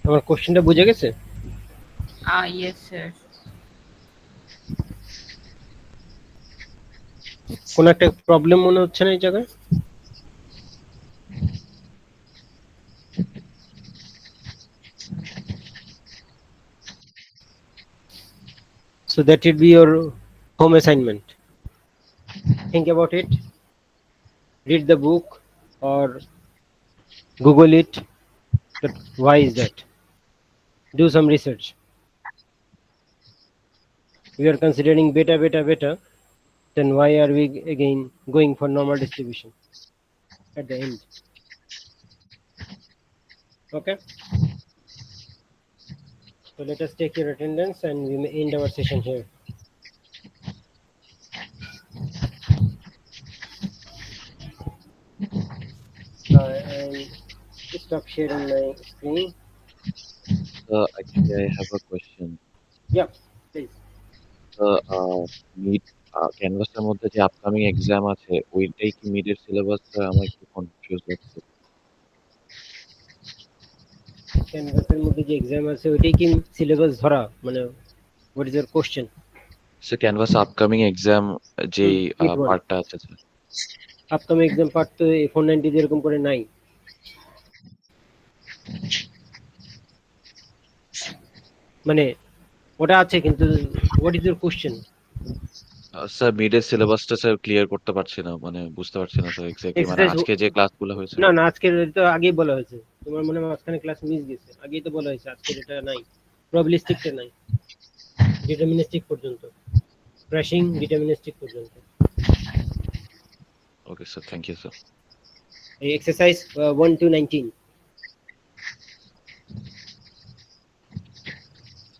[SPEAKER 1] আমার কোশ্চেনটা বুঝে গেছে?
[SPEAKER 4] Yes, sir.
[SPEAKER 1] কোন একটা problem মনে হচ্ছে না এই জায়গায়? So that will be your home assignment. Think about it. Read the book or Google it. That why is that? Do some research. We are considering beta, beta, beta. Then why are we again going for normal distribution at the end? Okay. So let us take your attendance and we may end our session here. And stop sharing my screen.
[SPEAKER 5] Actually, I have a question.
[SPEAKER 1] Yeah, please.
[SPEAKER 5] Mid ক্যানভাসের মধ্যে যে upcoming exam আছে ওইটাই কি মিডের syllabus? আমার একটু confuse লাগছে।
[SPEAKER 1] ক্যানভাসের মধ্যে যে এক্সাম আছে ওইটাই কি সিলেবাস ধরা, মানে what is your question?
[SPEAKER 5] So canvas upcoming exam যেই
[SPEAKER 1] মিড ওয়ান
[SPEAKER 5] পার্টটা আছে স্যার।
[SPEAKER 1] আপকামিং এক্সাম পার্ট তো A490 এরকম করে নাই, মানে ওটা আছে কিন্তু what is your question?
[SPEAKER 5] Sir মিডের সিলেবাসটা স্যার ক্লিয়ার করতে পারছি না, মানে বুঝতে পারছি না স্যার এক্স্যাক্টলি, মানে
[SPEAKER 1] এক্সারসাইজ
[SPEAKER 5] আজকে যে ক্লাসগুলো হয়েছে।
[SPEAKER 1] না না, আজকের তো আগেই বলা হয়েছে, তোমার মনে হয় মাঝখানে ক্লাস মিস গেছে, আগেই তো বলা হয়েছে আজকের এটা নাই, প্রবাবিলিস্টিকটা নাই, ডিটারমিনিস্টিক পর্যন্ত, ক্র্যাশিং ডিটারমিনিস্টিক পর্যন্ত।
[SPEAKER 5] Okay sir, thank you sir.
[SPEAKER 1] এই এক্সারসাইজ 1 to 19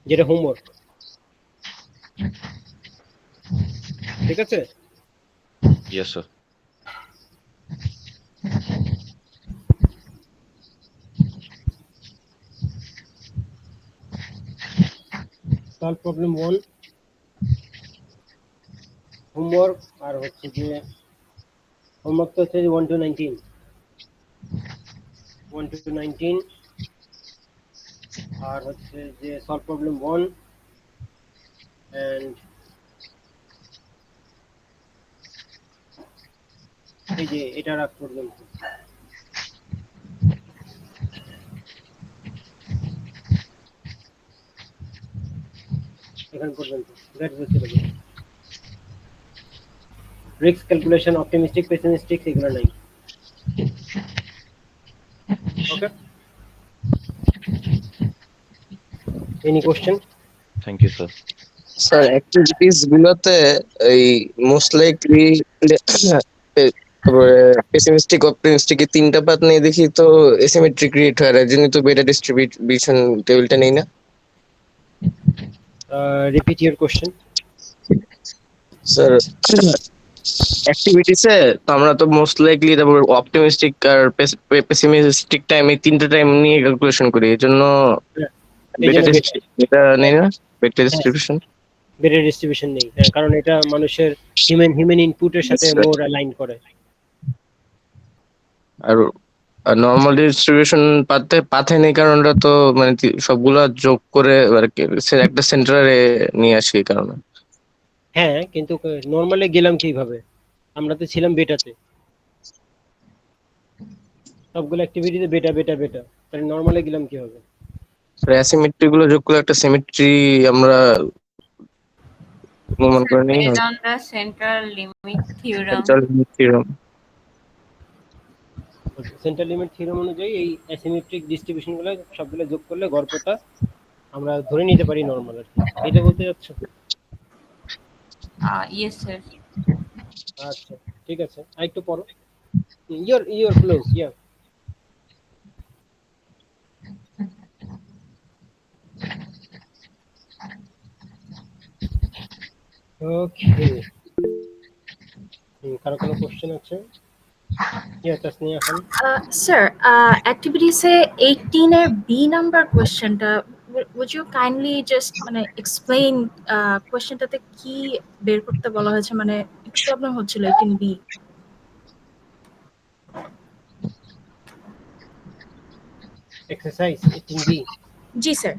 [SPEAKER 1] যেটা হোমওয়ার্ক, ঠিক আছে?
[SPEAKER 5] Yes sir.
[SPEAKER 1] Solve problem 1 homework, আর হচ্ছে যে হোমওয়ার্ক তো হচ্ছে 1 to 19 1 to 19, আর হচ্ছে যে সলভ প্রবলেম 1 এন্ড এই যে এটা রাখ পর্যন্ত, এখান পর্যন্ত, that's the syllabus. Risk calculation, optimistic, pessimistic এগুলো নাই। Okay, any question?
[SPEAKER 5] Thank you sir.
[SPEAKER 3] Sir activities গুলোতে এই মোস্ট লাইকলি তারপরে পেসিমিস্টিক অপটিমিস্টিক এই তিনটা পাত নিয়ে দেখি তো এসিমেট্রি ক্রিয়েট হয়, এর জন্য তো বেটা ডিস্ট্রিবিউশন টেবিলটা নেই না
[SPEAKER 1] রিপিট ইউর কোশ্চেন।
[SPEAKER 3] স্যার। অ্যাক্টিভিটিসে তো আমরা তো মোস্ট লাইকলি তারপর অপটিমিস্টিক আর পেসিমিস্টিক টাইম এই তিনটা টাইম নিয়ে ক্যালকুলেশন করি, এর জন্য
[SPEAKER 1] এই
[SPEAKER 3] বেটা
[SPEAKER 1] জন্য বেটা,
[SPEAKER 3] এটা নেই না, বেটা
[SPEAKER 1] হ্যাঁ
[SPEAKER 3] ডিস্ট্রিবিউশন।
[SPEAKER 1] বেটা ডিস্ট্রিবিউশন নেই, হ্যাঁ, কারণ এটা মানুষের হিউম্যান ইনপুটের সাথে মোর অ্যালাইন করে।
[SPEAKER 3] আর নর্মাল ডিস্ট্রিবিউশন পাথে নেই, কারণ ওটা তো মানে সবগুলা যোগ করে আর কি একটা সেন্টারে নিয়ে আসি এই কারণে।
[SPEAKER 1] হ্যাঁ, কিন্তু নর্মালে গেলাম কিভাবে? আমরা তো ছিলাম বেটাতে, সবগুলো অ্যাক্টিভিটিতে বেটা বেটা বেটা, তাহলে নর্মালে গেলাম কিভাবে?
[SPEAKER 3] অ্যাসিমেট্রি গুলো যোগ করে একটা সিমেট্রি আমরা অনুমান
[SPEAKER 4] Sir,
[SPEAKER 3] করে নিই,
[SPEAKER 4] based on the central limit theorem.
[SPEAKER 1] Central limit theorem অনুযায়ী এই অ্যাসিমেট্রিক ডিস্ট্রিবিউশনগুলো সবগুলো যোগ করলে গড়পটা আমরা ধরে নিতে পারি নর্মাল, আর কি এটা বলতে যাচ্ছ?
[SPEAKER 4] Yes, sir.
[SPEAKER 1] আচ্ছা, ঠিক আছে, আরেকটু পড়ো। ইউর ক্লোজ, ইয়া। ওকে, কারো কোনো কোশ্চেন আছে? ইয়া তাসনিয়া খান।
[SPEAKER 6] Sir, activity say 18 এর B number questionটা would you kindly just মানে explain questionটাতে কি বের করতে বলা হয়েছে, মানে একটু প্রবলেম হচ্ছিল 18B।
[SPEAKER 1] Exercise 18B।
[SPEAKER 6] জি স্যার।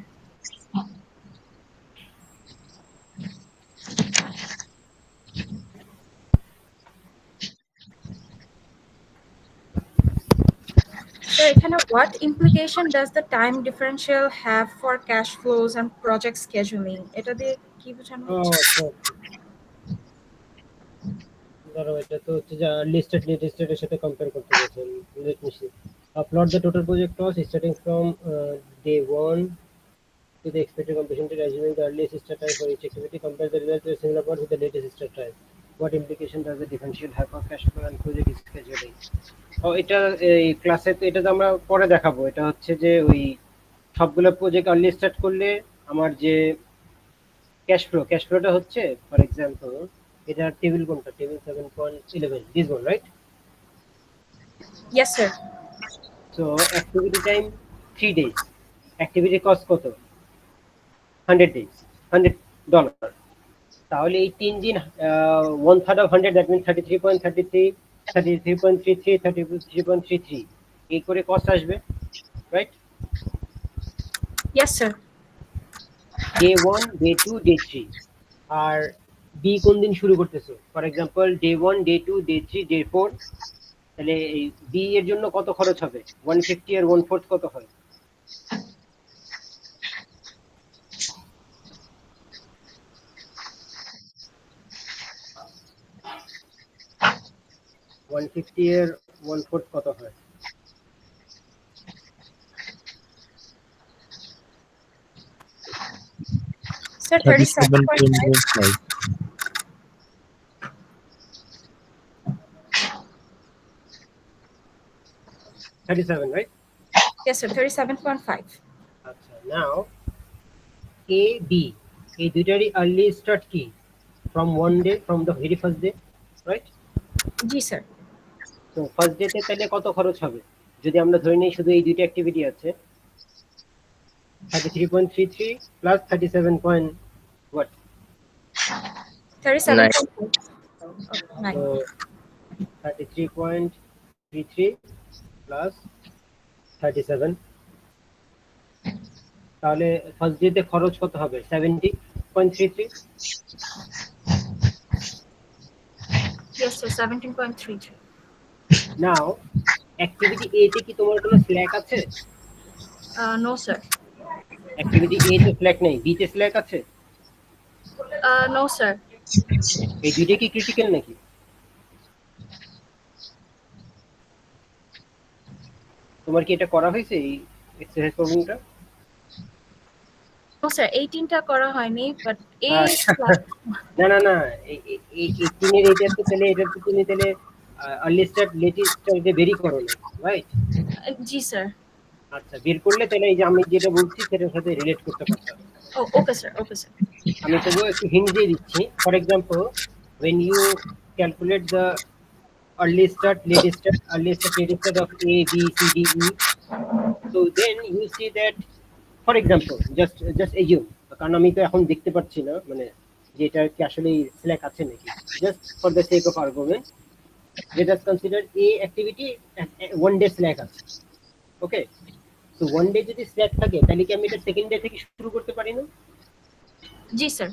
[SPEAKER 6] Sir, এখানে what implication does the time differential have for cash flows and project scheduling? এটা দিয়ে কি বোঝানো
[SPEAKER 1] ও
[SPEAKER 6] হচ্ছে?
[SPEAKER 1] আচ্ছা, ধরো এটা তো হচ্ছে যে লিস্টেড লিস্টেডের সাথে কম্পেয়ার করতে বলছেন। Let me see. Plot the total project cost starting from day 1 to the expected completion date, assuming the earliest start time for each activity. Compare the result of a similar plot with the latest start time. What implication does the differential have for cash flow and project scheduling? ও এটা এই ক্লাসে তো এটা তো আমরা পরে দেখাবো। এটা হচ্ছে যে ওই সবগুলো প্রজেক্ট আর্লি স্টার্ট করলে আমার যে ক্যাশ ফ্লোটা হচ্ছে, ফর এক্সাম্পল এটা টেবিল কোনটা, table 7.11 this one, right?
[SPEAKER 6] Yes sir.
[SPEAKER 1] So activity time 3 days, activity cost কত? 100 days, $100। তাহলে এই 3 দিন 1/3 অফ 100, দ্যাট মিনস 33.33, 33.33, 33.33 এই করে কস্ট আসবে, right?
[SPEAKER 6] Yes sir.
[SPEAKER 1] Day 1, day 2, day 3। আর বি কোন দিন শুরু করতেছো? For example day 1, day 2, day 3, day 4। তাহলে এই বি এর জন্য কত খরচ হবে? 150 আর 1/4 কত হয়? 150 এর 1/4 কত হয়?
[SPEAKER 6] Sir, 37.5.
[SPEAKER 5] 37.5.
[SPEAKER 1] 37, রাইট?
[SPEAKER 6] Yes sir, 37.5.
[SPEAKER 1] আচ্ছা, নাও এ বি এই দুইটারই আর্লি স্টার্ট কি? From one day, from the very first day, right?
[SPEAKER 6] G sir.
[SPEAKER 1] তো ফার্স্ট ডেতে তাহলে কত খরচ হবে? যদি আমরা ধরে নিই শুধু এই দুইটা অ্যাক্টিভিটি আছে, 33.33 প্লাস 37 পয়েন্ট হোয়াট,
[SPEAKER 6] 37.5.
[SPEAKER 1] তো 33.33 প্লাস 37, তাহলে ফার্স্ট ডেতে খরচ কত হবে? 70.33।
[SPEAKER 6] Yes sir, 17.33.
[SPEAKER 1] Now activity A তে কি তোমার কোনো স্ল্যাক আছে?
[SPEAKER 6] No sir.
[SPEAKER 1] অ্যাক্টিভিটি এ তে স্ল্যাক নেই, বি তে স্ল্যাক আছে?
[SPEAKER 6] No sir.
[SPEAKER 1] এই দুইটা কি ক্রিটিক্যাল নাকি? তোমার কি এটা করা হয়েছে এই এক্সারসাইজ প্রবলেমটা?
[SPEAKER 6] No sir, 18টা করা হয়নি, but A
[SPEAKER 1] আচ্ছা, না না না, এই 18 এর এটা তো তাহলে এটা তো তুমি তাহলে আর্লি স্টার্ট লেট স্টার্টে বেরি করো না, রাইট?
[SPEAKER 6] জি স্যার।
[SPEAKER 1] আচ্ছা, বের করলে তাহলে এই যে আমি যেটা বলছি সেটার সাথে রিলেট করতে পারতাম।
[SPEAKER 6] Oh, okay sir, okay sir.
[SPEAKER 1] আমি তবুও একটু হিন্ট দিয়ে দিচ্ছি। For example when you calculate the early start, late start, early start, late start of A, B, C, D, E, so then you see that, for example, just assume, কারণ আমি তো এখন দেখতে পাচ্ছি না মানে যে এটা কি আসলে স্ল্যাক আছে নাকি, just for the sake of argument let us consider A activity one day slack আছে, ওকে? তো ওয়ান ডে যদি স্ল্যাক থাকে তাহলে কি আমি এটা সেকেন্ড ডে থেকে শুরু করতে পারি না?
[SPEAKER 6] জি স্যার।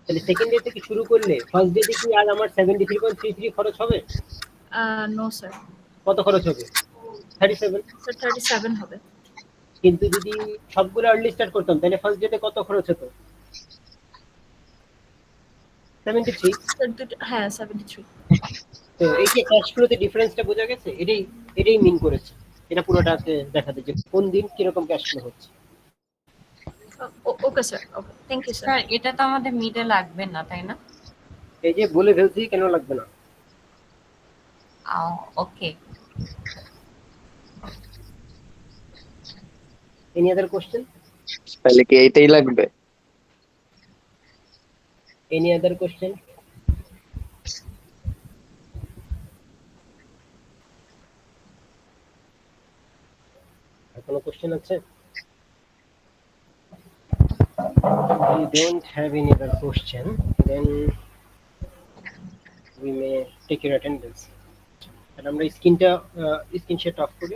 [SPEAKER 1] তাহলে সেকেন্ড ডে থেকে শুরু করলে ফার্স্ট ডে কি আর আমার 73.33 খরচ হবে?
[SPEAKER 6] No sir.
[SPEAKER 1] কত খরচ হবে? 37।
[SPEAKER 6] Sir, 37 হবে।
[SPEAKER 1] কিন্তু যদি সবগুলো আর্লি স্টার্ট করতাম তাহলে ফার্স্ট ডেতে কত খরচ হতো? 73।
[SPEAKER 6] স্যার হ্যাঁ 73।
[SPEAKER 1] তো এই যে ক্যাশ ফ্লোতে ডিফারেন্সটা বোঝা গেছে, এটাই মিন করেছে। এটা পুরোটাতে দেখাতে যে কোন দিন কিরকম ক্যাশ ফ্লো হচ্ছে।
[SPEAKER 6] Okay sir, okay, thank you sir.
[SPEAKER 4] Sir এটা তো আমাদের মিডে লাগবে না, তাই না?
[SPEAKER 1] এই যে বলে ফেলছি, কেন লাগবে না?
[SPEAKER 4] ওকে।
[SPEAKER 1] Any other question?
[SPEAKER 3] তাহলে কি এইটাই লাগবে?
[SPEAKER 1] Any other question? আর কোনো question আছে? We don't have any other question. Then we may take your attendance. আর আমরা স্ক্রিনটা স্ক্রিন শেয়ারটা অফ করি।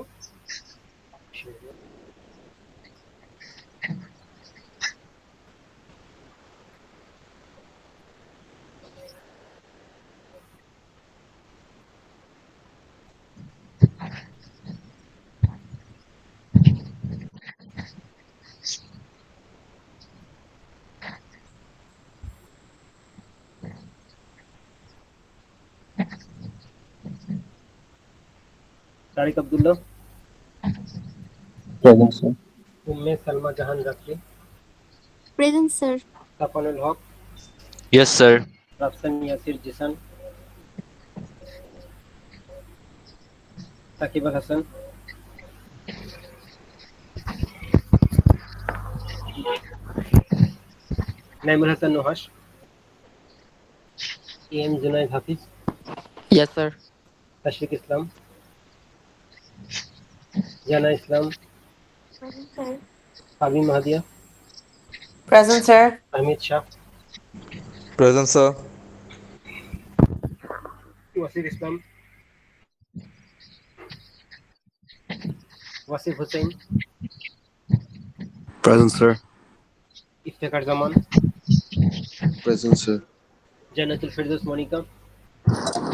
[SPEAKER 1] তারিক আব্দুল্লাহ,
[SPEAKER 3] Present, sir.
[SPEAKER 1] উম্মে সালমা জাহান Jatri,
[SPEAKER 7] Present, sir.
[SPEAKER 1] Tafanul Haque,
[SPEAKER 8] Yes, sir.
[SPEAKER 1] Rafsan Yasir Jisan, Shakib Al Hasan, Naimul Hasan Nuhas, M Junaid Hafiz,
[SPEAKER 8] Yes, sir.
[SPEAKER 1] Tashrik Islam, Jana Islam,
[SPEAKER 7] Present, sir.
[SPEAKER 1] Pabin Mahadiya,
[SPEAKER 9] Present, sir.
[SPEAKER 1] Ahmed Shah,
[SPEAKER 10] Present, sir.
[SPEAKER 1] Wasif Islam, Wasif Hossain,
[SPEAKER 10] Present, sir.
[SPEAKER 1] Iftekhar Zaman,
[SPEAKER 10] Present, sir.
[SPEAKER 1] Jannatul Ferdous Monika,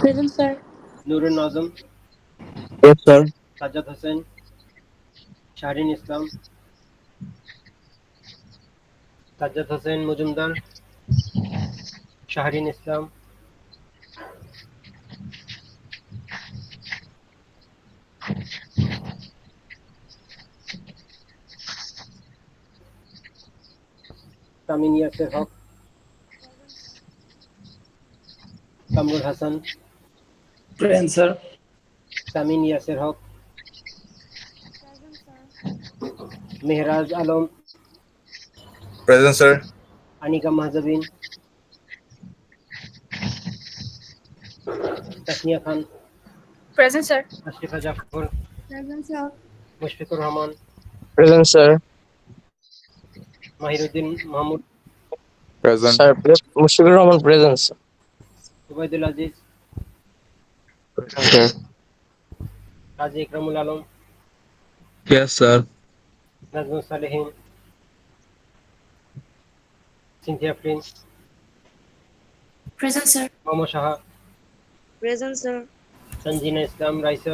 [SPEAKER 7] Present, sir.
[SPEAKER 1] Nurun Najm,
[SPEAKER 3] Yes, sir.
[SPEAKER 1] Sajjad Hossain, Shahrin Islam, Sajjad Hossain Majumder, Shahrin Islam, Tamin ইয়াসের Haque, Kamrul Hasan,
[SPEAKER 9] Present, sir.
[SPEAKER 1] Tamin ইয়াসের Haque,
[SPEAKER 7] Present, sir.
[SPEAKER 1] Mehraj Alam,
[SPEAKER 10] Present, sir.
[SPEAKER 1] Anika Mahjabin, Tasnia Khan,
[SPEAKER 6] Present, sir.
[SPEAKER 1] Ashrifa Jafar,
[SPEAKER 7] Present, sir.
[SPEAKER 1] Mushfiqur Rahman,
[SPEAKER 3] Present, sir.
[SPEAKER 1] Mahiruddin Mahmud,
[SPEAKER 10] Present.
[SPEAKER 3] Sir, Mushfiqur Rahman, present, sir.
[SPEAKER 1] Ubaidul Aziz,
[SPEAKER 10] Present, sir.
[SPEAKER 1] Kazi Ikramul Alam,
[SPEAKER 10] Yes, sir.
[SPEAKER 1] Nazmul Salehin, Sinthia Prince,
[SPEAKER 2] Present, sir.
[SPEAKER 1] Mohammad Saha,
[SPEAKER 7] Present, sir.
[SPEAKER 1] Sanjina Islam Raisa,